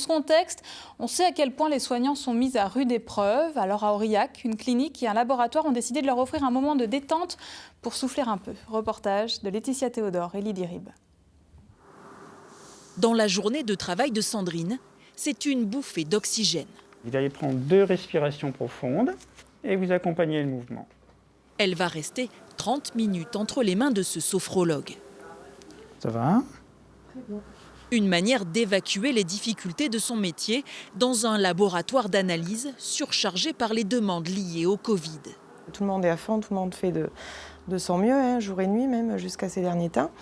Dans ce contexte, on sait à quel point les soignants sont mis à rude épreuve. Alors à Aurillac, une clinique et un laboratoire ont décidé de leur offrir un moment de détente pour souffler un peu. Reportage de Laetitia Théodore et Lydie Rib. Dans la journée de travail de Sandrine, c'est une bouffée d'oxygène. Vous allez prendre 2 respirations profondes et vous accompagnez le mouvement. Elle va rester 30 minutes entre les mains de ce sophrologue. Ça va ? Une manière d'évacuer les difficultés de son métier dans un laboratoire d'analyse surchargé par les demandes liées au Covid. Tout le monde est à fond, tout le monde fait de son mieux, jour et nuit même, jusqu'à ces derniers temps.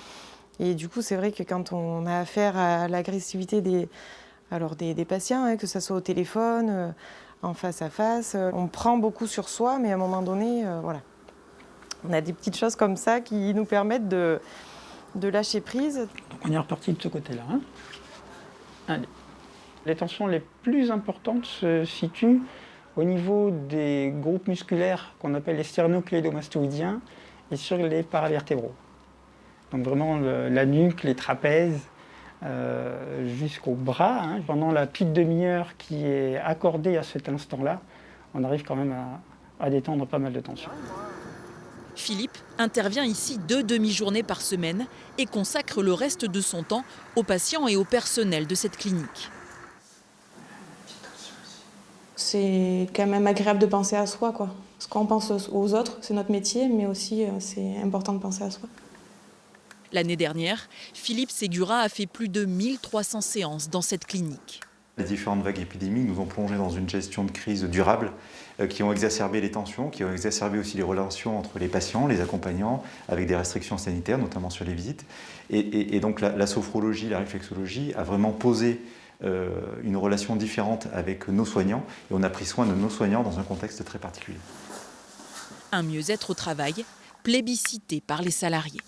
Et du coup, c'est vrai que quand on a affaire à l'agressivité des patients, que ce soit au téléphone, en face à face, on prend beaucoup sur soi, mais à un moment donné, voilà. On a des petites choses comme ça qui nous permettent de lâcher prise. Donc on est reparti de ce côté-là. Allez. Les tensions les plus importantes se situent au niveau des groupes musculaires qu'on appelle les sternocléidomastoïdiens et sur les paravertébraux. Donc vraiment la nuque, les trapèzes, jusqu'au bras. Pendant la petite demi-heure qui est accordée à cet instant-là, on arrive quand même à détendre pas mal de tensions. Philippe intervient ici 2 demi-journées par semaine et consacre le reste de son temps aux patients et au personnel de cette clinique. C'est quand même agréable de penser à soi, quoi. Parce qu'on pense aux autres, c'est notre métier, mais aussi c'est important de penser à soi. L'année dernière, Philippe Ségura a fait plus de 1300 séances dans cette clinique. Les différentes vagues épidémiques nous ont plongé dans une gestion de crise durable qui ont exacerbé les tensions, qui ont exacerbé aussi les relations entre les patients, les accompagnants, avec des restrictions sanitaires, notamment sur les visites. Et donc la sophrologie, la réflexologie a vraiment posé une relation différente avec nos soignants. Et on a pris soin de nos soignants dans un contexte très particulier. Un mieux-être au travail, plébiscité par les salariés.